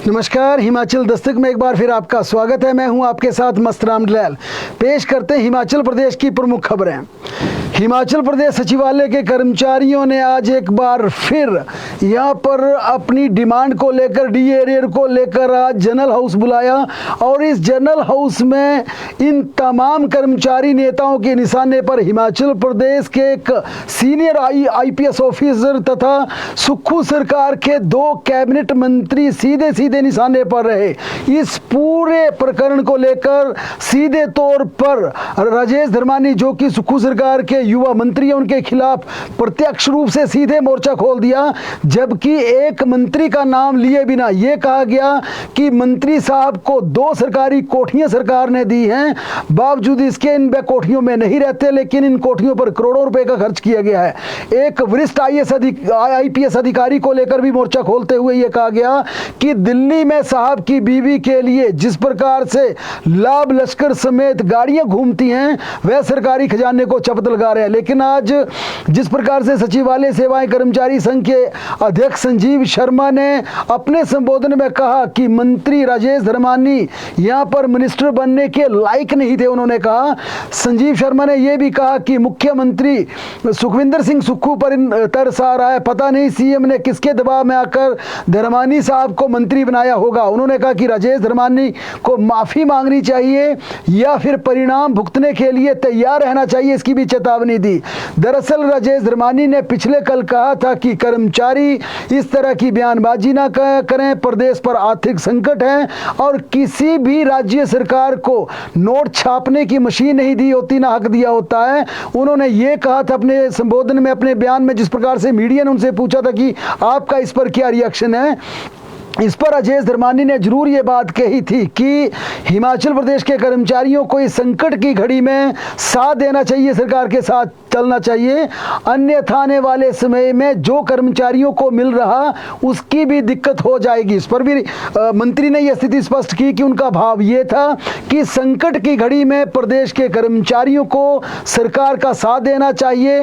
नमस्कार, हिमाचल दस्तक में एक बार फिर आपका स्वागत है। मैं हूं आपके साथ मस्त रामलाल। पेश करते हैं हिमाचल प्रदेश की प्रमुख खबरें। हिमाचल प्रदेश सचिवालय के कर्मचारियों ने आज एक बार फिर यहां पर अपनी डिमांड को लेकर डी एरियर को लेकर आज जनरल हाउस बुलाया और इस जनरल हाउस में इन तमाम कर्मचारी नेताओं के निशाने पर हिमाचल प्रदेश के एक सीनियर आईपीएस ऑफिसर तथा सुक्खू सरकार के 2 कैबिनेट मंत्री सीधे सीधे निशाने पर रहे। इस पूरे प्रकरण को लेकर सीधे तौर पर राजेश धर्मानी, जो कि सुक्खू सरकार के युवा मंत्री हैं, उनके खिलाफ प्रत्यक्ष रूप से सीधे मोर्चा खोल दिया। जबकि एक मंत्री का नाम लिए बिना यह कहा गया कि मंत्री साहब को 2 सरकारी कोठियां सरकार ने दी हैं, बावजूद इसके इन कोठियों में नहीं रहते, लेकिन इन कोठियों पर करोड़ों रुपए का खर्च किया गया है। एक वरिष्ठ आईपीएस अधिकारी को लेकर भी मोर्चा खोलते हुए यह कहा गया कि दिल्ली में साहब की बीवी के लिए जिस प्रकार से लाभ लश्कर समेत गाड़ियां घूमती हैं, वह सरकारी खजाने को चपत लगा रहे हैं। लेकिन आज जिस प्रकार से सचिवालय सेवाएं कर्मचारी संघ के अध्यक्ष संजीव शर्मा ने अपने संबोधन में कहा कि मंत्री राजेश धर्मानी यहां पर मिनिस्टर बनने के लायक नहीं थे। उन्होंने कहा, संजीव शर्मा ने यह भी कहा कि मुख्यमंत्री सुखविंदर सिंह सुक्खू पर तरस आ रहा है, पता नहीं सीएम ने किसके दबाव में आकर धर्मानी साहब को मंत्री बनाया होगा। उन्होंने कहा कि राजेश धर्मानी को माफी मांगनी चाहिए या फिर परिणाम भुगतने के लिए तैयार रहना चाहिए, इसकी भी चेतावनी दी। दरअसल राजेश धर्मानी ने पिछले कल कहा था कि कर्मचारी इस तरह की बयानबाजी ना करें, प्रदेश पर आर्थिक संकट है और किसी भी राज्य सरकार को नोट छापने की मशीन नहीं दी होती, ना हक दिया होता है। उन्होंने ये कहा था अपने संबोधन में, अपने बयान में, जिस प्रकार से मीडिया ने उनसे पूछा था कि आपका इस पर क्या रिएक्शन है। इस पर राजेश धर्मानी ने जरूर ये बात कही थी कि हिमाचल प्रदेश के कर्मचारियों को इस संकट की घड़ी में साथ देना चाहिए, सरकार के साथ चलना चाहिए, अन्यथा आने वाले समय में जो कर्मचारियों को मिल रहा उसकी भी दिक्कत हो जाएगी। इस पर भी मंत्री ने यह स्थिति स्पष्ट की कि उनका भाव ये था कि संकट की घड़ी में प्रदेश के कर्मचारियों को सरकार का साथ देना चाहिए,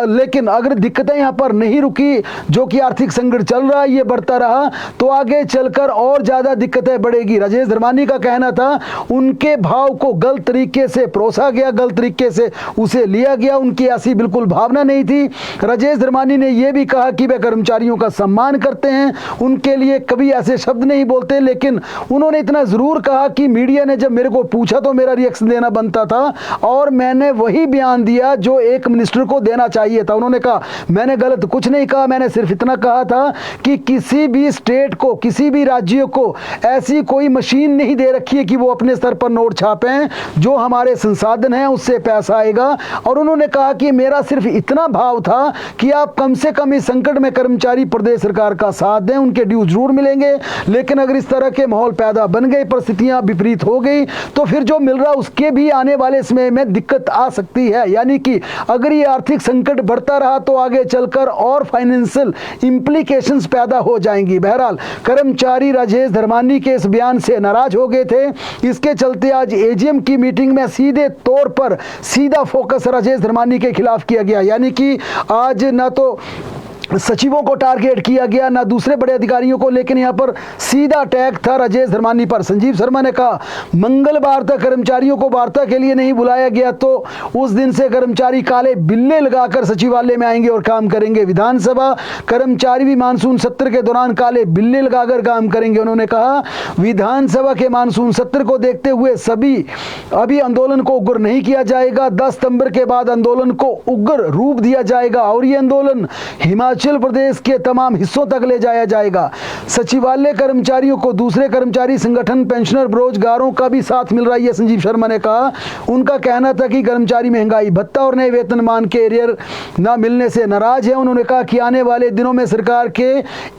लेकिन अगर दिक्कतें यहाँ पर नहीं रुकी, जो कि आर्थिक संकट चल रहा है, ये बढ़ता रहा तो आगे चलकर और ज्यादा दिक्कतें बढ़ेगी। राजेश धर्मानी का कहना था उनके भाव को गलत तरीके से परोसा गया, गलत तरीके से उसे लिया गया, उनकी ऐसी बिल्कुल भावना नहीं थी। राजेश धर्मानी ने यह भी कहा कि वे कर्मचारियों का सम्मान करते हैं, उनके लिए कभी ऐसे शब्द नहीं बोलते, लेकिन उन्होंने इतना जरूर कहा कि मीडिया ने जब मेरे को पूछा तो मेरा रिएक्शन देना बनता था और मैंने वही बयान दिया जो एक मिनिस्टर को देना चाहिए था। उन्होंने कहा मैंने गलत कुछ नहीं कहा, मैंने सिर्फ इतना कहा था कि किसी भी स्टेट को, किसी भी राज्य को ऐसी कोई मशीन नहीं दे रखी है कि वो अपने स्तर पर नोट छापें, जो हमारे संसाधन हैं उससे पैसा आएगा। और उन्होंने कहा कि मेरा सिर्फ इतना भाव था कि आप कम से कम इस संकट में कर्मचारी प्रदेश सरकार का साथ दें, उनके ड्यू जरूर मिलेंगे, लेकिन अगर इस तरह के माहौल पैदा बन गए, परिस्थितियां विपरीत हो गई, तो फिर जो मिल रहा उसके भी आने वाले समय में दिक्कत आ सकती है। यानी कि अगर ये आर्थिक संकट बढ़ता रहा तो आगे चलकर और फाइनेंशियल इंप्लीकेशंस पैदा हो जाएंगी। बहरहाल कर्मचारी राजेश धर्मानी के इस बयान से नाराज हो गए थे। इसके चलते आज एजीएम की मीटिंग में सीधे तौर पर सीधा फोकस राजेश धर्मानी के खिलाफ किया गया। यानी कि आज ना तो सचिवों को टारगेट किया गया, ना दूसरे बड़े अधिकारियों को, लेकिन यहां पर सीधा अटैक था राजेश धर्मानी पर। संजीव शर्मा ने कहा मंगलवार तक कर्मचारियों को वार्ता के लिए नहीं बुलाया गया तो उस दिन से कर्मचारी काले बिल्ले लगाकर सचिवालय में आएंगे और काम करेंगे। विधानसभा कर्मचारी भी मानसून सत्र के दौरान काले बिल्ले लगाकर काम करेंगे। उन्होंने कहा विधानसभा के मानसून सत्र को देखते हुए अभी आंदोलन को उग्र नहीं किया जाएगा। 10 सितंबर के बाद आंदोलन को उग्र रूप दिया जाएगा और ये आंदोलन हिमाचल प्रदेश के तमाम हिस्सों तक ले जाया जाएगा। सचिवालय कर्मचारियों को दूसरे कर्मचारी संगठन, पेंशनर, बेरोजगारों का भी साथ मिल रहा है, संजीव शर्मा ने कहा। उनका कहना था कि कर्मचारी महंगाई भत्ता और नए वेतनमान के एरियर न मिलने से नाराज है। उन्होंने कहा कि आने वाले दिनों में सरकार के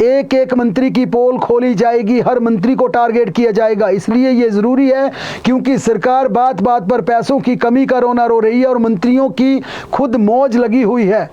एक एक मंत्री की पोल खोली जाएगी, हर मंत्री को टारगेट किया जाएगा। इसलिए यह जरूरी है क्योंकि सरकार बात बात पर पैसों की कमी का रोना रो रही है और मंत्रियों की खुद मौज लगी हुई है।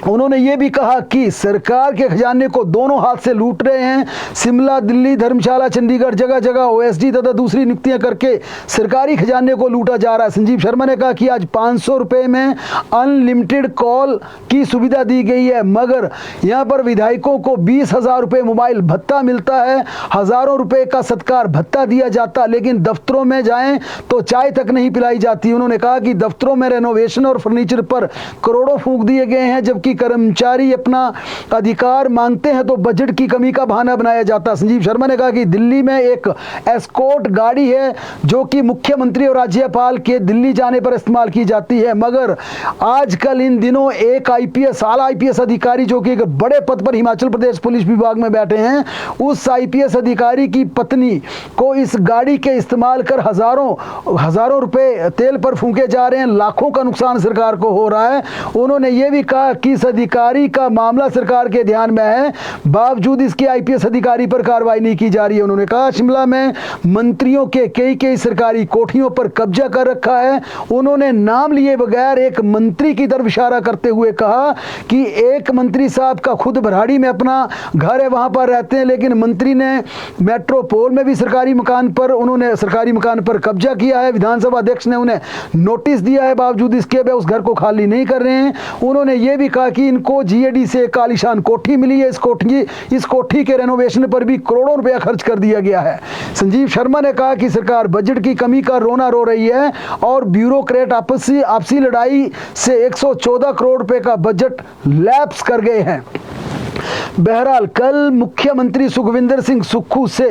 उन्होंने ये भी कहा कि सरकार के खजाने को दोनों हाथ से लूट रहे हैं। शिमला, दिल्ली, धर्मशाला, चंडीगढ़, जगह जगह ओएसडी तथा दूसरी नियुक्तियां करके सरकारी खजाने को लूटा जा रहा है। संजीव शर्मा ने कहा कि आज 500 रुपये में अनलिमिटेड कॉल की सुविधा दी गई है, मगर यहाँ पर विधायकों को 20,000 रुपये मोबाइल भत्ता मिलता है, हज़ारों रुपये का सत्कार भत्ता दिया जाता, लेकिन दफ्तरों में जाएं तो चाय तक नहीं पिलाई जाती। उन्होंने कहा कि दफ्तरों में रेनोवेशन और फर्नीचर पर करोड़ों फूंक दिए गए हैं, जबकि कर्मचारी अपना अधिकार मांगते हैं तो बजट की कमी का बहाना बनाया जाता। संजीव शर्मा ने कहा कि दिल्ली में एक एस्कॉर्ट गाड़ी है जो कि मुख्यमंत्री और राज्यपाल के दिल्ली जाने पर इस्तेमाल की जाती है, मगर आजकल इन दिनों एक आला आईपीएस अधिकारी जो कि एक बड़े पद पर हिमाचल प्रदेश पुलिस विभाग में बैठे हैं, उस आईपीएस अधिकारी की पत्नी को इस गाड़ी के इस्तेमाल कर हजारों रुपए तेल पर फूंके जा रहे हैं, लाखों का नुकसान सरकार को हो रहा है। उन्होंने ये भी कहा कि इस अधिकारी का मामला सरकार के ध्यान में है, बावजूद इसके आईपीएस अधिकारी पर कार्रवाई नहीं की जा रही है। उन्होंने कहा शिमला में मंत्रियों के कई सरकारी कोठियों पर कब्जा कर रखा है। उन्होंने नाम लिए बगैर एक मंत्री की तरफ इशारा करते हुए कहा कि एक मंत्री साहब का खुद भराड़ी में अपना घर है, वहां पर रहते हैं, लेकिन मंत्री ने मेट्रोपोल में भी सरकारी मकान पर कब्जा किया है। विधानसभा अध्यक्ष ने उन्हें नोटिस दिया है, बावजूद इसके वे उस घर को खाली नहीं कर रहे हैं। उन्होंने ये भी कहा कि इनको जीएडी से एक आलीशान कोठी मिली है, इस कोठी के रेनोवेशन पर भी करोड़ों रुपया खर्च कर दिया गया है। संजीव शर्मा ने कहा कि सरकार बजट की कमी का रोना रो रही है और ब्यूरोक्रेट आपसी लड़ाई से 114 करोड़ रुपए का बजट लैप्स कर गए हैं। बहरहाल कल मुख्यमंत्री सुखविंदर सिंह सुक्खू से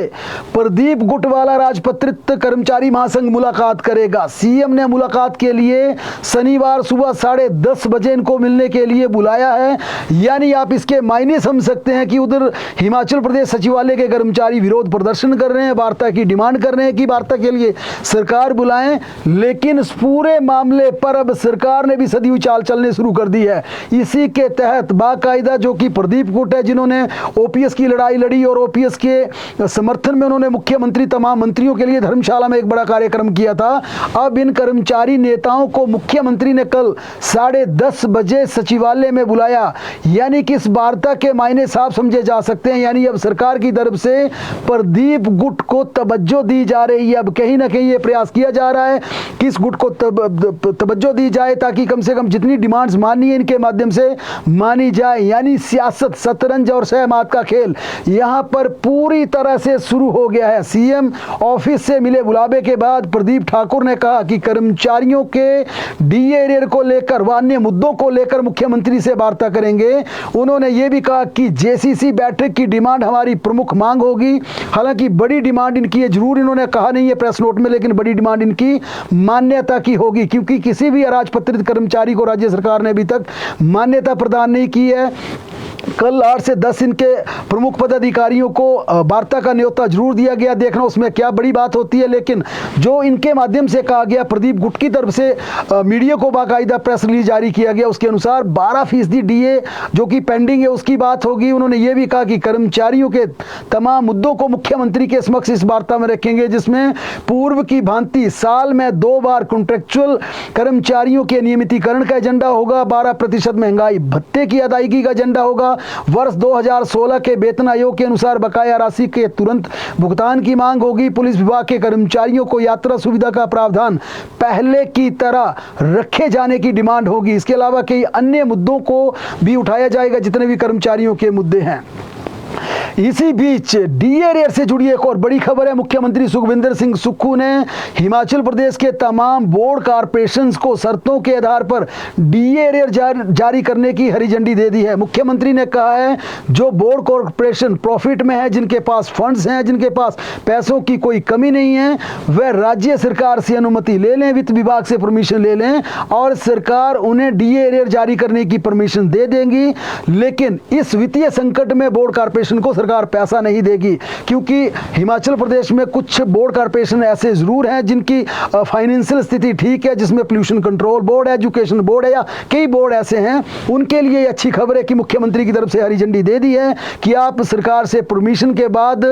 प्रदीप गुटवाला राजपत्रित कर्मचारी महासंघ मुलाकात करेगा। सीएम ने मुलाकात के लिए शनिवार सुबह 10:30 बजे इनको मिलने के लिए बुलाया है। यानी आप इसके मायने समझ सकते हैं कि उधर हिमाचल प्रदेश सचिवालय के कर्मचारी विरोध प्रदर्शन कर रहे हैं, वार्ता की डिमांड कर रहे हैं कि वार्ता के लिए सरकार बुलाएं, लेकिन इस पूरे मामले पर अब सरकार ने भी सदी चाल चलने शुरू कर दी है। इसी के तहत बाकायदा जो कि प्रदीप गुट है, जिन्होंने ओपीएस की लड़ाई लड़ी और ओपीएस के समर्थन में उन्होंने मुख्यमंत्री तमाम मंत्रियों के लिए धर्मशाला में एक बड़ा कार्यक्रम किया था, अब इन कर्मचारी नेताओं को मुख्यमंत्री ने कल 10:30 बजे सचिवालय में बुलाया। यानी कि इस वार्ता के मायने साफ समझे जा सकते हैं, यानी अब सरकार की तरफ से प्रदीप गुट को तवज्जो दी जा रही है। अब कहीं ना कहीं ये प्रयास किया जा रहा है कि इस गुट को तवज्जो दी जाए ताकि कम से कम जितनी डिमांड्स मानी है इनके माध्यम से मानी जाए। यानी सियासत, शतरंज और सहमात का खेल यहां पर पूरी तरह से शुरू हो गया है। सीएम ऑफिस से मिले बुलावे के बाद प्रदीप ठाकुर ने कहा कि कर्मचारियों के डीए एरियर को लेकर व अन्य मुद्दों को लेकर मुख्यमंत्री से वार्ता करेंगे। उन्होंने ये भी कहा कि जेसीसी बैठक की डिमांड हमारी प्रमुख मांग होगी। हालांकि बड़ी डिमांड इनकी है, जरूर इन्होंने कहा नहीं है प्रेस नोट में, लेकिन बड़ी डिमांड इनकी मान्यता की होगी, क्योंकि किसी भी अराजपत्रित कर्मचारी को राज्य सरकार ने अभी तक मान्यता प्रदान नहीं की है। कल 8 से 10 इनके प्रमुख पदाधिकारियों को वार्ता का न्योता जरूर दिया गया, देखना उसमें क्या बड़ी बात होती है। लेकिन जो इनके माध्यम से कहा गया, प्रदीप गुट की तरफ से मीडिया को बाकायदा प्रेस रिलीज जारी किया गया, उसके अनुसार 12% डीए जो कि पेंडिंग है उसकी बात होगी। उन्होंने ये भी कहा कि कर्मचारियों के तमाम मुद्दों को मुख्यमंत्री के समक्ष इस वार्ता में रखेंगे, जिसमें पूर्व की भांति साल में 2 बार कॉन्ट्रेक्चुअल कर्मचारियों के नियमितीकरण का एजेंडा होगा, 12% महंगाई भत्ते की अदायगी का एजेंडा होगा, वर्ष 2016 के वेतन आयोग के अनुसार बकाया राशि के तुरंत भुगतान की मांग होगी। पुलिस विभाग के कर्मचारियों को यात्रा सुविधा का प्रावधान पहले की तरह रखे जाने की डिमांड होगी। इसके अलावा कई अन्य मुद्दों को भी उठाया जाएगा, जितने भी कर्मचारियों के मुद्दे हैं। इसी बीच डीए एरियर से जुड़ी एक और बड़ी खबर है। मुख्यमंत्री सुखविंदर सिंह सुक्खू ने हिमाचल प्रदेश के तमाम बोर्ड कॉर्पोरेशंस को शर्तों के आधार पर डीए एरियर जारी करने की हरी झंडी दे दी है। मुख्यमंत्री ने कहा है जो बोर्ड कॉर्पोरेशन प्रॉफिट में है, जिनके पास फंड्स हैं, जिनके पास पैसों की कोई कमी नहीं है, वह राज्य सरकार से अनुमति ले लें, वित्त विभाग से परमिशन ले लें और सरकार उन्हें डीए एरियर जारी करने की परमिशन दे देंगी। लेकिन इस वित्तीय संकट में बोर्ड कॉर्पोरेशन कॉरपोरेशन को सरकार पैसा नहीं देगी, क्योंकि हिमाचल प्रदेश में कुछ बोर्ड कॉरपोरेशन ऐसे ज़रूर हैं जिनकी फाइनेंशियल स्थिति ठीक है, जिसमें पोल्यूशन कंट्रोल बोर्ड है, एजुकेशन बोर्ड है, या कई बोर्ड ऐसे हैं। उनके लिए ये अच्छी खबर है कि मुख्यमंत्री की तरफ से हरी झंडी दे दी है कि आप सरकार से परमिशन के बाद,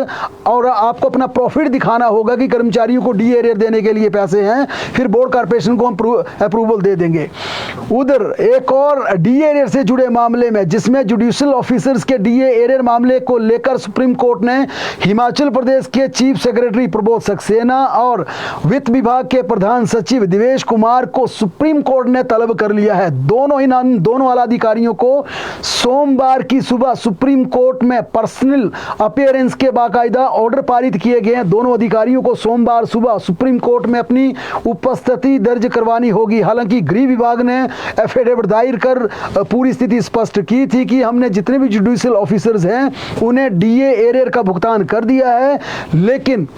और आपको अपना प्रॉफिट दिखाना होगा कि कर्मचारियों को डी एरियर देने के लिए पैसे हैं, फिर बोर्ड कॉरपोरेशन को हम अप्रूवल दे देंगे। उधर एक और डी एरियर से जुड़े मामले में, जिसमें जुडिशियल ऑफिसर्स के डी एरियर मामले को लेकर सुप्रीम कोर्ट ने हिमाचल प्रदेश के चीफ सेक्रेटरी प्रबोध सक्सेना और वित्त विभाग के प्रधान सचिव देवेश कुमार को सुप्रीम कोर्ट ने तलब कर लिया है। दोनों आला अधिकारियों को सोमवार की सुबह सुप्रीम कोर्ट में पर्सनल अपीयरेंस के बाकायदा ऑर्डर पारित किए गए हैं। दोनों अधिकारियों को सोमवार सुबह सुप्रीम कोर्ट में अपनी उपस्थिति दर्ज करवानी होगी। हालांकि गृह विभाग ने एफिडेविट दायर कर पूरी स्थिति स्पष्ट की थी कि हमने जितने भी जुडिशियल ऑफिसर्स हैं उन्हें डीए एरियर का भुगतान कर दिया है, लेकिन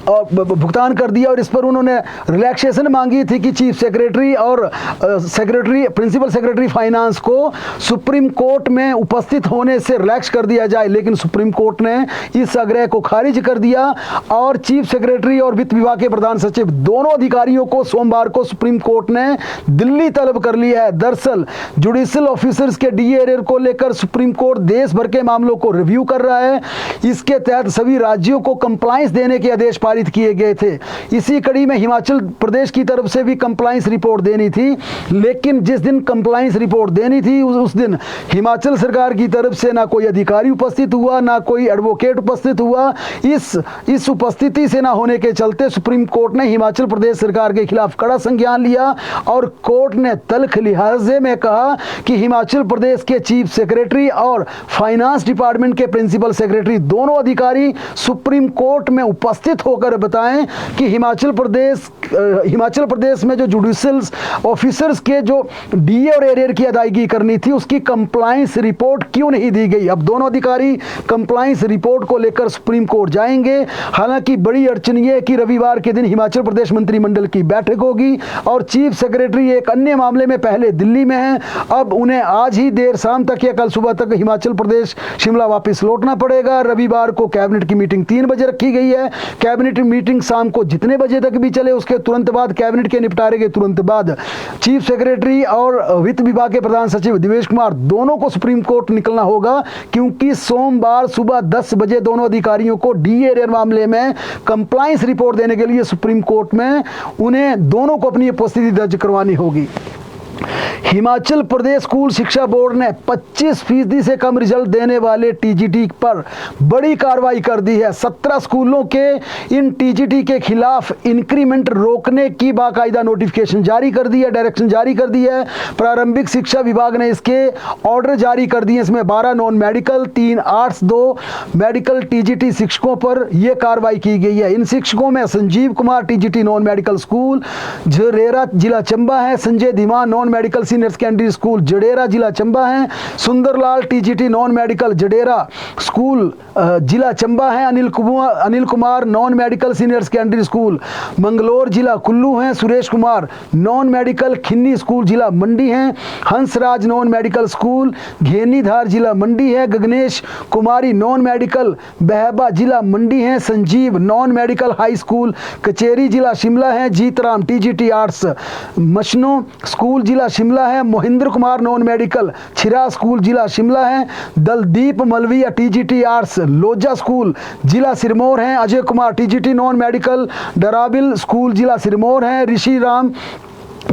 भुगतान कर दिया, और इस पर उन्होंने रिलैक्सेशन मांगी थी कि चीफ सेक्रेटरी और प्रिंसिपल सेक्रेटरी फाइनेंस को सुप्रीम कोर्ट में उपस्थित होने से रिलैक्स कर दिया जाए, लेकिन सुप्रीम कोर्ट ने इस आग्रह को खारिज कर दिया और चीफ सेक्रेटरी और वित्त विभाग के प्रधान सचिव दोनों अधिकारियों को सोमवार को सुप्रीम कोर्ट ने दिल्ली तलब कर लिया है। दरअसल जुडिशियल ऑफिसर्स के डी एरियर को लेकर सुप्रीम कोर्ट देश भर के मामलों को रिव्यू कर रहा है। इसके तहत सभी राज्यों को कंप्लायंस देने के आदेश पारित किए गए थे। इसी कड़ी में हिमाचल प्रदेश की तरफ से भी कंप्लायंस रिपोर्ट देनी थी, लेकिन जिस दिन कंप्लायंस रिपोर्ट देनी थी उस दिन हिमाचल सरकार की तरफ से ना कोई अधिकारी उपस्थित हुआ, ना कोई एडवोकेट उपस्थित हुआ। इस उपस्थिति से ना होने के चलते सुप्रीम कोर्ट ने हिमाचल प्रदेश सरकार के खिलाफ कड़ा संज्ञान लिया और कोर्ट ने तल्ख लिहाजे में कहा कि हिमाचल प्रदेश के चीफ सेक्रेटरी और फाइनेंस डिपार्टमेंट के प्रिंसिपल सेक्रेटरी दोनों अधिकारी सुप्रीम कोर्ट में उपस्थित होकर बताएं कि हिमाचल प्रदेश में जो जुडिशियल ऑफिसर्स के जो डीए और एरियर की अदायगी करनी थी उसकी कंप्लायंस रिपोर्ट क्यों नहीं दी गई। अब दोनों अधिकारी कंप्लायंस रिपोर्ट को लेकर सुप्रीम कोर्ट जाएंगे। हालांकि बड़ी अड़चन ये है कि रविवार के दिन हिमाचल प्रदेश मंत्रिमंडल की बैठक होगी और चीफ सेक्रेटरी एक अन्य मामले में पहले दिल्ली में हैं। अब उन्हें आज ही देर शाम तक या कल सुबह तक हिमाचल प्रदेश शिमला वापस लौटना पड़ेगा। रविवार को कैबिनेट की मीटिंग 3 बजे रखी गई है। कैबिनेट मीटिंग शाम को जितने बजे तक भी चले उसके तुरंत बाद, कैबिनेट के निपटारे के तुरंत बाद चीफ सेक्रेटरी और वित्त विभाग के प्रधान सचिव देवेश कुमार दोनों को सुप्रीम कोर्ट निकलना होगा, क्योंकि सोमवार सुबह 10 बजे दोनों अधिकारियों को डी एरियर मामले में कंप्लायंस रिपोर्ट देने के लिए सुप्रीम कोर्ट में उन्हें दोनों को अपनी उपस्थिति दर्ज करवानी होगी। हिमाचल प्रदेश स्कूल शिक्षा बोर्ड ने 25% से कम रिजल्ट देने वाले टीजीटी पर बड़ी कार्रवाई कर दी है। 17 स्कूलों के इन टीजीटी के खिलाफ इंक्रीमेंट रोकने की बाकायदा नोटिफिकेशन जारी कर दी है, डायरेक्शन जारी कर दी है। प्रारंभिक शिक्षा विभाग ने इसके ऑर्डर जारी कर दिए। इसमें 12 non medical, 3 arts, 2 medical TGT शिक्षकों पर यह कार्रवाई की गई है। इन शिक्षकों में Sanjeev Kumar TGT non medical school Jadera जिला चंबा है, Sanjay Dhiman non medical senior secondary school Jadera जिला चंबा है, Sundarlal TGT non medical Jadera school जिला चंबा है, Anil Kumar non medical senior secondary school Mangalore जिला कुल्लू है, Suresh Kumar non medical Khinni school जिला मंडी है, Hansraj non medical school Ghenidhar जिला मंडी है, गगनेश कुमारी नॉन मेडिकल बहबा जिला मंडी है, Sanjeev non medical high school Kacheri जिला शिमला है, Jeetram TGT arts Mashno school जिला शिमला है, Mohinder Kumar non medical Chhira school जिला शिमला है, Daldeep Malviya TGT arts Loja school जिला सिरमौर है, Ajay Kumar TGT non medical Darabil school जिला सिरमौर है, Rishi Ram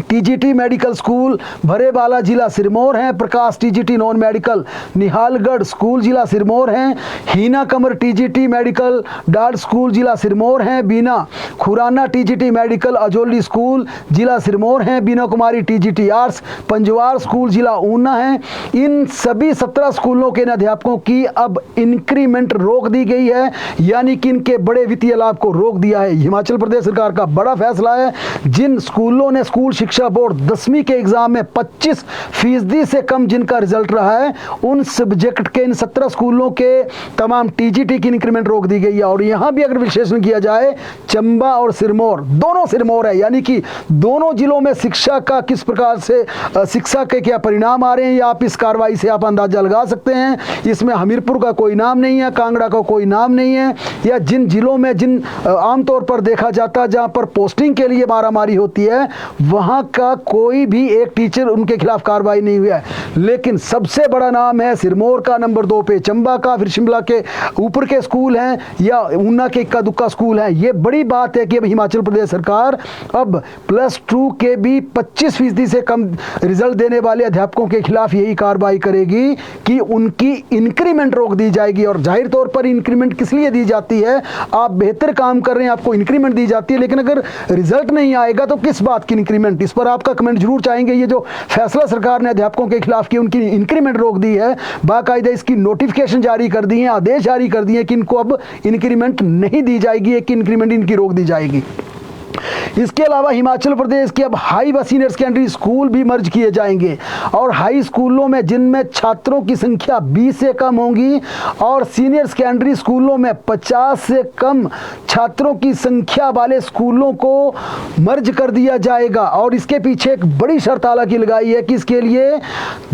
TGT medical school Bharebala जिला सिरमौर है, Prakash TGT non medical Nihalgarh school जिला सिरमौर है, Heena Kamar TGT medical Daad school जिला सिरमौर है, बीना Khurana TGT medical Ajoli school जिला सिरमौर है, बीना कुमारी टीजीटी आर्ट्स पंजवार स्कूल जिला ऊना है। इन सभी 17 स्कूलों के अध्यापकों की अब इंक्रीमेंट रोक दी गई है, यानी कि इनके बड़े वित्तीय लाभ को रोक दिया है। हिमाचल प्रदेश सरकार का बड़ा फैसला है। जिन स्कूलों ने स्कूल शिक्षा बोर्ड 10वीं के एग्जाम में 25% से कम जिनका रिजल्ट रहा है, उन सब्जेक्ट के इन 17 स्कूलों के तमाम टीजीटी की इंक्रीमेंट रोक दी गई है। और यहाँ भी अगर विश्लेषण किया जाए, चंबा और सिरमौर, दोनों सिरमौर है, यानी कि दोनों जिलों में शिक्षा का किस प्रकार से शिक्षा के क्या परिणाम आ रहे हैं, या आप इस कार्रवाई से आप अंदाजा लगा सकते हैं। इसमें हमीरपुर का कोई नाम नहीं है, कांगड़ा का कोई नाम नहीं है, या जिन जिलों में जिन आमतौर पर देखा जाता है जहां पर पोस्टिंग के लिए मारामारी होती है, वहां का कोई भी एक टीचर उनके खिलाफ कार्रवाई नहीं हुआ है। लेकिन सबसे बड़ा नाम है सिरमौर का, नंबर 2 पे चंबा का, फिर शिमला के ऊपर के स्कूल हैं या ऊना के इक्का दुक्का स्कूल हैं। ये बड़ी बात है कि अब हिमाचल प्रदेश सरकार अब +2 के भी 25% से कम रिजल्ट देने वाले अध्यापकों के खिलाफ यही कार्रवाई करेगी कि उनकी इंक्रीमेंट रोक दी जाएगी। और जाहिर तौर पर इंक्रीमेंट किस लिए दी जाती है, आप बेहतर काम कर रहे हैं, आपको इंक्रीमेंट दी जाती है, लेकिन अगर रिजल्ट नहीं आएगा तो किस बात की इंक्रीमेंट। इस पर आपका कमेंट जरूर चाहेंगे। ये जो फैसला सरकार ने अध्यापकों के खिलाफ की, उनकी इंक्रीमेंट रोक दी है, बाकायदा इसकी नोटिफिकेशन जारी कर दी है, आदेश जारी कर दिए कि इनको अब इंक्रीमेंट नहीं दी जाएगी, एक इंक्रीमेंट इनकी रोक दी जाएगी। इसके अलावा हिमाचल प्रदेश के अब हाई व सीनियर सेकेंडरी स्कूल भी मर्ज किए जाएंगे, और हाई स्कूलों में जिनमें छात्रों की संख्या 20 से कम होगी और सीनियर सेकेंडरी स्कूलों में 50 से कम छात्रों की संख्या वाले स्कूलों को मर्ज कर दिया जाएगा। और इसके पीछे एक बड़ी शर्त हालांकि लगाई है कि इसके लिए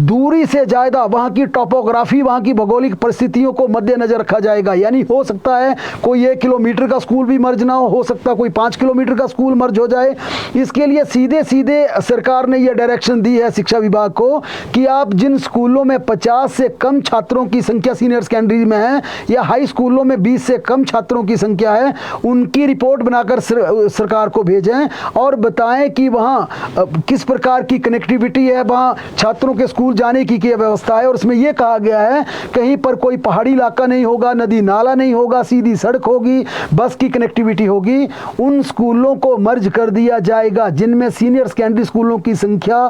दूरी से ज़्यादा वहाँ की टोपोग्राफी, वहाँ की भौगोलिक परिस्थितियों को मद्देनजर रखा जाएगा। यानी हो सकता है कोई 1 किलोमीटर का स्कूल भी मर्ज ना हो सकता कोई 5 किलोमीटर का स्कूल मर्ज हो जाए। इसके लिए सीधे सीधे सरकार ने यह डायरेक्शन दी है शिक्षा विभाग को कि आप जिन स्कूलों में 50 से कम छात्रों की संख्या सीनियर सेकेंडरी में है, या हाई स्कूलों में 20 से कम छात्रों की संख्या है, उनकी रिपोर्ट बनाकर सरकार को भेजें और बताएं कि वहाँ किस प्रकार की कनेक्टिविटी है, वहाँ छात्रों के स्कूल जाने की क्या व्यवस्था है। और उसमें यह कहा गया है कहीं पर कोई पहाड़ी इलाका नहीं होगा, नदी नाला नहीं होगा, सीधी सड़क होगी, बस की कनेक्टिविटी होगी। उन स्कूलों को मर्ज कर दिया जाएगा जिनमें सीनियर सेकेंडरी स्कूलों की संख्या,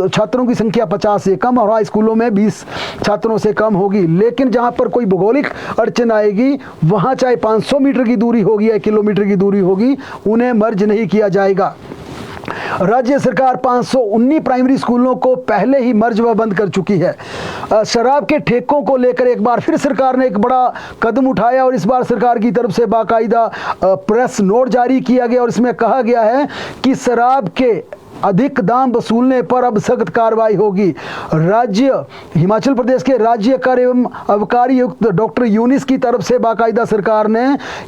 छात्रों की संख्या 50 से कम और हाई स्कूलों में 20 छात्रों से कम होगी। लेकिन जहां पर कोई भौगोलिक अड़चन आएगी, वहां चाहे 500 मीटर की दूरी होगी या किलोमीटर की दूरी होगी, उन्हें मर्ज नहीं किया जाएगा। राज्य सरकार 519 प्राइमरी स्कूलों को पहले ही मर्ज व बंद कर चुकी है। शराब के ठेकों को लेकर एक बार फिर सरकार ने एक बड़ा कदम उठाया, और इस बार सरकार की तरफ से बाकायदा प्रेस नोट जारी किया गया और इसमें कहा गया है कि शराब के अधिक दाम वसूलने पर अब सख्त कार्रवाई होगी। राज्य हिमाचल प्रदेश के राज्य कर एवं अबकारी आयुक्त डॉक्टर यूनिस की तरफ से बाकायदा सरकार ने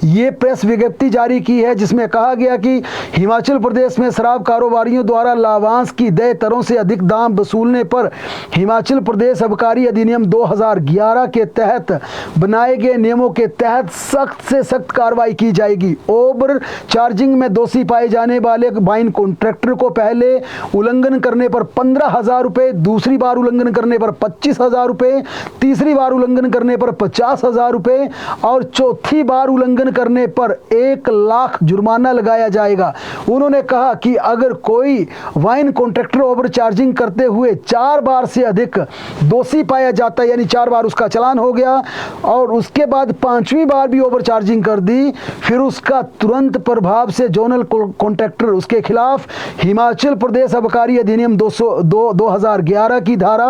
ये प्रेस विज्ञप्ति जारी की है, जिसमें कहा गया कि हिमाचल प्रदेश में शराब कारोबारियों द्वारा लाभांश की देय दरों से अधिक दाम वसूलने पर हिमाचल प्रदेश अबकारी अधिनियम 2011 के तहत बनाए गए नियमों के तहत सख्त से सख्त कार्रवाई की जाएगी। ओवर चार्जिंग में दोषी पाए जाने वाले वाइन कॉन्ट्रैक्टर को पहले उल्लंघन करने पर 15,000 रुपए, दूसरी बार उल्लंघन करने पर 25,000 रुपए, तीसरी बार उल्लंघन करने पर 50,000 रुपए और चौथी बार उल्लंघन करने पर 1 लाख जुर्माना लगाया जाएगा। उन्होंने कहा कि अगर कोई वाइन कॉन्ट्रैक्टर ओवर चार्जिंग करते हुए 4 बार से अधिक दोषी पाया जाता है, यानी 4 बार उसका चालान हो गया और उसके बाद 5वीं बार भी ओवर चार्जिंग कर दी, फिर उसका तुरंत प्रभाव से जोनल कॉन्ट्रैक्टर उसके खिलाफ हिमाचल प्रदेश अबकारी अधिनियम 2011 की धारा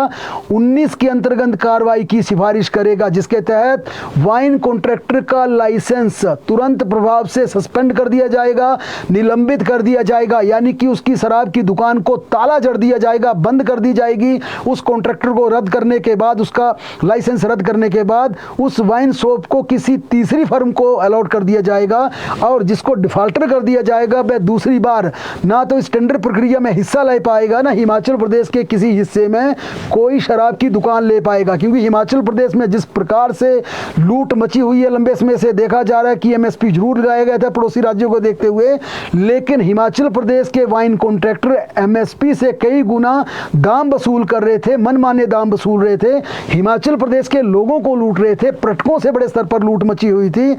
19 के अंतर्गत कार्रवाई की सिफारिश करेगा, जिसके तहत वाइन कॉन्ट्रैक्टर का लाइसेंस तुरंत प्रभाव से सस्पेंड कर दिया जाएगा, निलंबित कर दिया जाएगा, यानी कि उसकी शराब की दुकान को ताला जड़ दिया जाएगा, बंद कर दी जाएगी। उस कॉन्ट्रैक्टर को रद्द करने के बाद, उसका लाइसेंस रद्द करने के बाद उस वाइन शॉप को किसी तीसरी फर्म को अलॉट कर दिया जाएगा, और जिसको डिफॉल्टर कर दिया जाएगा वह दूसरी बार ना तो इस टेंडर प्रक्रिया में हिस्सा ले पाएगा, ना हिमाचल प्रदेश के किसी हिस्से में कोई शराब की दुकान ले पाएगा। क्योंकि हिमाचल प्रदेश में जिस प्रकार से लूट मची हुई है, लंबे समय से देखा जा रहा है कि एमएसपी जरूर लगाया गया था पड़ोसी राज्यों को देखते हुए, लेकिन हिमाचल प्रदेश के वाइन कॉन्ट्रैक्टर एमएसपी से कई गुना दाम वसूल कर रहे थे, मनमाने दाम वसूल रहे थे, हिमाचल प्रदेश के लोगों को लूट रहे थे, पर्यटकों से बड़े स्तर पर लूट मची हुई थी।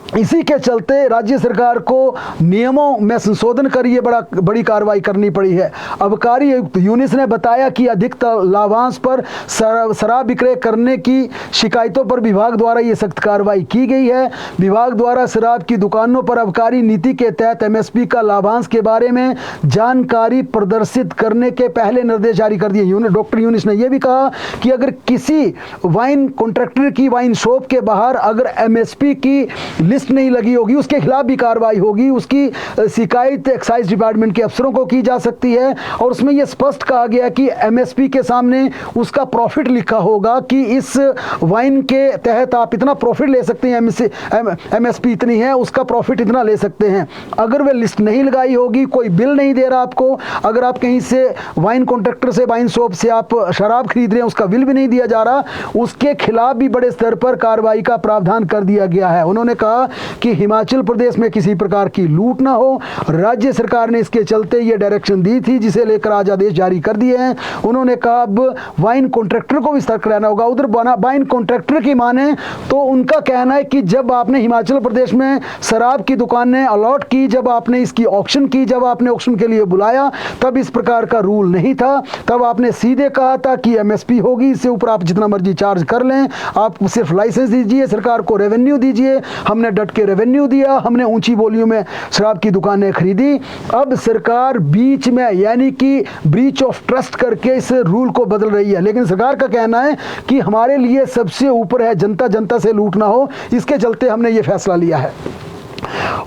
इसी के चलते राज्य सरकार को नियमों में संशोधन कर ये बड़ी कार्रवाई करनी पड़ी है। आबकारी आयुक्त यूनिस ने बताया कि अधिक लाभांश पर शराब विक्रय करने की शिकायतों पर विभाग द्वारा ये सख्त कार्रवाई की गई है। विभाग द्वारा शराब की दुकानों पर आबकारी नीति के तहत एमएसपी का लाभांश के बारे में जानकारी प्रदर्शित करने के पहले निर्देश जारी कर दिए। डॉक्टर यूनिस ने यह भी कहा कि अगर किसी वाइन कॉन्ट्रैक्टर की वाइन शॉप के बाहर अगर एमएसपी की लिस्ट नहीं लगी होगी, उसके खिलाफ भी कार्रवाई होगी। उसकी शिकायत एक्साइज डिपार्टमेंट के अफसरों को की जा सकती है और उसमें यह स्पष्ट कहा गया कि एमएसपी के सामने उसका प्रॉफिट लिखा होगा कि इस वाइन के तहत आप इतना प्रॉफिट ले सकते हैं, एमएसपी इतनी है, उसका प्रॉफिट इतना ले सकते हैं। अगर वे लिस्ट नहीं लगाई होगी, कोई बिल नहीं दे रहा आपको, अगर आप कहीं से वाइन कॉन्ट्रैक्टर से, वाइन शॉप से आप शराब खरीद रहे हैं, उसका बिल भी नहीं दिया जा रहा, उसके खिलाफ भी बड़े स्तर पर कार्रवाई का प्रावधान कर दिया गया है। उन्होंने कहा कि हिमाचल प्रदेश में किसी प्रकार की लूट ना हो। राज्य सरकार ने इसके चलते ये डायरेक्शन दी थी, जिसे लेकर आज आदेश जारी कर दिए हैं। उन्होंने कहा अब वाइन कॉन्ट्रैक्टर को भी सतर्क रहना होगा। उधर वाइन कॉन्ट्रैक्टर की माने तो उनका कहना है कि जब आपने हिमाचल प्रदेश में शराब की दुकानें अलॉट की, जब आपने इसकी ऑक्शन की, जब आपने ऑक्शन के लिए बुलाया, तब इस प्रकार का रूल नहीं था। तब आपने सीधे कहा था कि एमएसपी होगी, इससे ऊपर आप जितना मर्जी चार्ज कर लें, आप सिर्फ लाइसेंस दीजिए, सरकार को रेवेन्यू दीजिए। हमने डट के रेवेन्यू दिया, हमने ऊंची बोलियों में शराब की दुकानें खरीदी। अब सरकार बीच में यानी कि ब्रीच ऑफ ट्रस्ट करके इस रूल को बदल रही है। लेकिन सरकार का कहना है कि हमारे लिए सबसे ऊपर है जनता, जनता से लूट ना हो, इसके चलते हमने ये फैसला लिया है।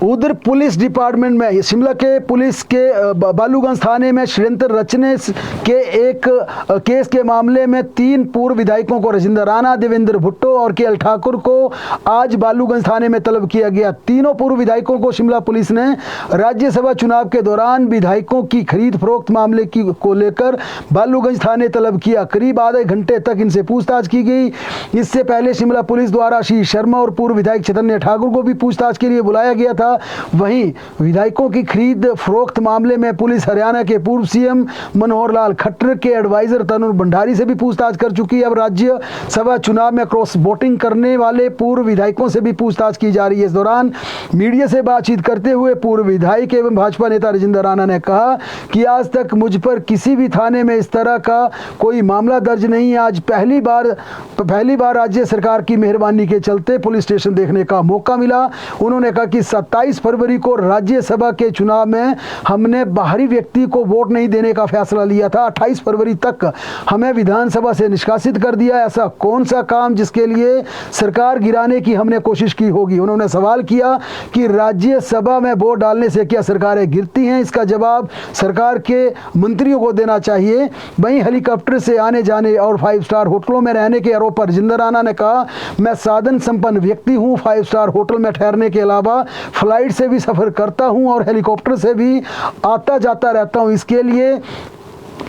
उधर पुलिस डिपार्टमेंट में शिमला के पुलिस के बालूगंज थाने में षड्यंत्र रचने के एक केस के मामले में 3 पूर्व विधायकों को, राजेंद्र राणा, देवेंद्र भुट्टो और केएल ठाकुर को आज बालूगंज थाने में तलब किया गया। तीनों पूर्व विधायकों को शिमला पुलिस ने राज्यसभा चुनाव के दौरान विधायकों की खरीद फरोख्त मामले को लेकर बालूगंज थाने तलब किया। करीब आधे घंटे तक इनसे पूछताछ की गई। इससे पहले शिमला पुलिस द्वारा आशीष शर्मा और पूर्व विधायक चैतन्य ठाकुर को भी पूछताछ के लिए बुलाया गया था। वहीं विधायकों की खरीद फरोख्त मामले में पुलिस हरियाणा के पूर्व सीएम मनोहर लाल खट्टर के एडवाइजर तनुर भंडारी से भी पूछताछ कर चुकी है। अब राज्यसभा चुनाव में क्रॉस वोटिंग करने वाले पूर्व विधायकों से भी पूछताछ की जा रही है। इस दौरान मीडिया से बातचीत करते हुए पूर्व विधायक एवं भाजपा नेता राजेंद्र राणा ने कहा कि आज तक मुझ पर किसी भी थाने में इस तरह का कोई मामला दर्ज नहीं है। आज पहली बार राज्य सरकार की मेहरबानी के चलते पुलिस स्टेशन देखने का मौका मिला। उन्होंने कहा कि 27 फरवरी को राज्यसभा के चुनाव में हमने बाहरी व्यक्ति को वोट नहीं देने का फैसला लिया था। 28 फरवरी तक हमें विधानसभा से निष्कासित कर दिया। ऐसा कौन सा काम जिसके लिए सरकार गिराने की हमने कोशिश की होगी। उन्होंने सवाल किया कि राज्यसभा में वोट डालने से क्या सरकारें गिरती हैं, इसका जवाब सरकार के मंत्रियों को देना चाहिए। वहीं हेलीकॉप्टर से आने जाने और 5 स्टार होटलों में रहने के आरोप पर राजेंद्र राणा ने कहा, मैं साधन संपन्न व्यक्ति हूं, 5 स्टार होटल में ठहरने के अलावा फ्लाइट से भी सफ़र करता हूं और हेलीकॉप्टर से भी आता जाता रहता हूं। इसके लिए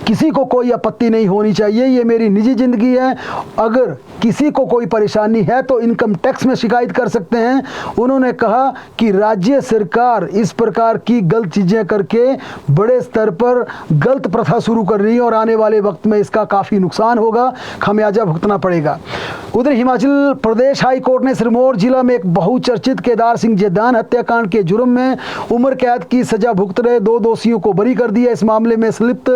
किसी को कोई आपत्ति नहीं होनी चाहिए, ये मेरी निजी ज़िंदगी है। अगर किसी को कोई परेशानी है तो इनकम टैक्स में शिकायत कर सकते हैं। उन्होंने कहा कि राज्य सरकार इस प्रकार की गलत चीज़ें करके बड़े स्तर पर गलत प्रथा शुरू कर रही है और आने वाले वक्त में इसका काफ़ी नुकसान होगा, खामियाजा भुगतना पड़ेगा। उधर हिमाचल प्रदेश हाई कोर्ट ने सिरमौर जिला में एक बहुचर्चित केदार सिंह जैदान हत्याकांड के जुर्म में उम्र कैद की सजा भुगत रहे 2 दोषियों को बरी कर दिया। इस मामले में संलिप्त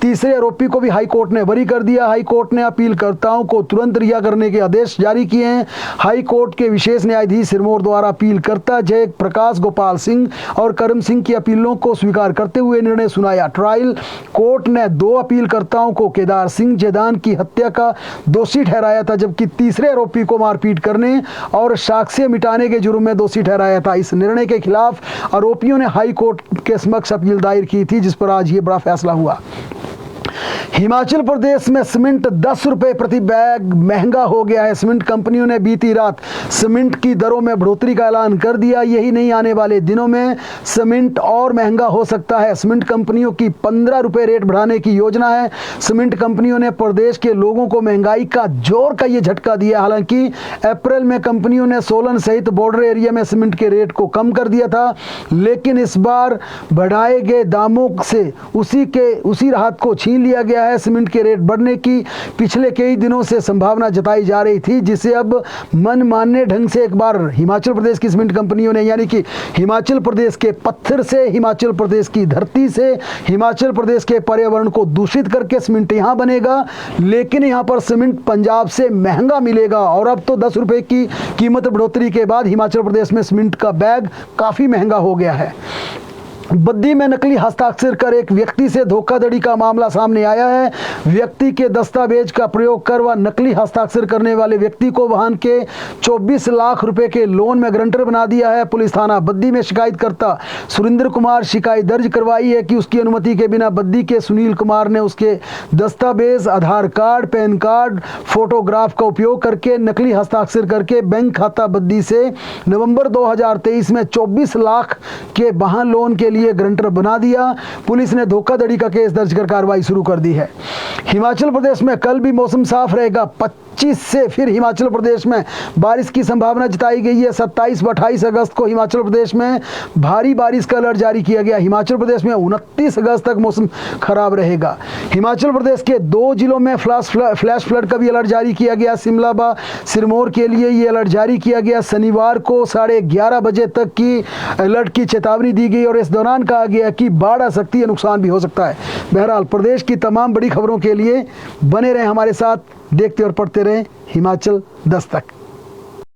तीसरे आरोपी को भी हाई कोर्ट ने बरी कर दिया। हाई कोर्ट ने अपीलकर्ताओं को तुरंत रिहा करने के आदेश जारी किए हैं। हाई कोर्ट के विशेष न्यायाधीश सिरमौर द्वारा अपीलकर्ता जय प्रकाश गोपाल सिंह और करम सिंह की अपीलों को स्वीकार करते हुए निर्णय सुनाया। ट्रायल कोर्ट ने 2 अपीलकर्ताओं को केदार सिंह जैदान की हत्या का दोषी ठहराया था, जबकि तीसरे आरोपी को मारपीट करने और साक्ष्य मिटाने के जुर्म में दोषी ठहराया था। इस निर्णय के खिलाफ आरोपियों ने हाई कोर्ट के समक्ष अपील दायर की थी, जिस पर आज ये बड़ा फैसला हुआ। हिमाचल प्रदेश में सीमेंट 10 रुपये प्रति बैग महंगा हो गया है। सीमेंट कंपनियों ने बीती रात सीमेंट की दरों में बढ़ोतरी का ऐलान कर दिया। यही नहीं, आने वाले दिनों में सीमेंट और महंगा हो सकता है। सीमेंट कंपनियों की 15 रुपये रेट बढ़ाने की योजना है। सीमेंट कंपनियों ने प्रदेश के लोगों को महंगाई का जोर का ये झटका दिया। हालांकि अप्रैल में कंपनियों ने सोलन सहित बॉर्डर एरिया में सीमेंट के रेट को कम कर दिया था, लेकिन इस बार बढ़ाए गए दामों से उसी राहत को छीन लिया गया है। सीमेंट के रेट बढ़ने की पिछले कई दिनों से संभावना जताई जा रही थी, जिसे अब मनमाने ढंग से एक बार हिमाचल प्रदेश की सीमेंट कंपनियों ने, यानी कि हिमाचल प्रदेश के पत्थर से, हिमाचल प्रदेश की धरती से, हिमाचल प्रदेश के पर्यावरण को दूषित करके सीमेंट यहाँ बनेगा, लेकिन यहाँ पर सीमेंट पंजाब से महंगा मिलेगा। और अब तो 10 रुपये की कीमत बढ़ोतरी के बाद हिमाचल प्रदेश में सीमेंट का बैग काफ़ी महंगा हो गया है। बद्दी में नकली हस्ताक्षर कर एक व्यक्ति से धोखाधड़ी का मामला सामने आया है। व्यक्ति के दस्तावेज का प्रयोग कर वह नकली हस्ताक्षर करने वाले व्यक्ति को वाहन के 24 लाख रुपए के लोन में गारंटर बना दिया है। पुलिस थाना बद्दी में शिकायतकर्ता सुरेंद्र कुमार शिकायत दर्ज करवाई है कि उसकी अनुमति के बिना बद्दी के सुनील कुमार ने उसके दस्तावेज, आधार कार्ड, पैन कार्ड, फोटोग्राफ का उपयोग करके नकली हस्ताक्षर करके बैंक खाता बद्दी से नवंबर 2023 में 24 लाख के वाहन लोन के लिए गारंटर बना दिया। पुलिस ने धोखाधड़ी का केस दर्ज कर कार्रवाई शुरू कर दी है। हिमाचल प्रदेश में कल भी मौसम साफ रहेगा। 25 से फिर हिमाचल प्रदेश में बारिश की संभावना जताई गई है। 27 व 28 अगस्त को हिमाचल प्रदेश में भारी बारिश का अलर्ट जारी किया गया। हिमाचल प्रदेश में 29 अगस्त तक मौसम खराब रहेगा। हिमाचल प्रदेश के 2 जिलों में फ्लैश फ्लड का भी अलर्ट जारी किया गया। शिमला व सिरमौर के लिए ये अलर्ट जारी किया गया। शनिवार को 11:30 बजे तक की अलर्ट की चेतावनी दी गई और इस दौरान कहा गया कि बाढ़ आ सकती है, नुकसान भी हो सकता है। बहरहाल प्रदेश की तमाम बड़ी खबरों के लिए बने रहें हमारे साथ, देखते और पढ़ते रहें हिमाचल दस्तक।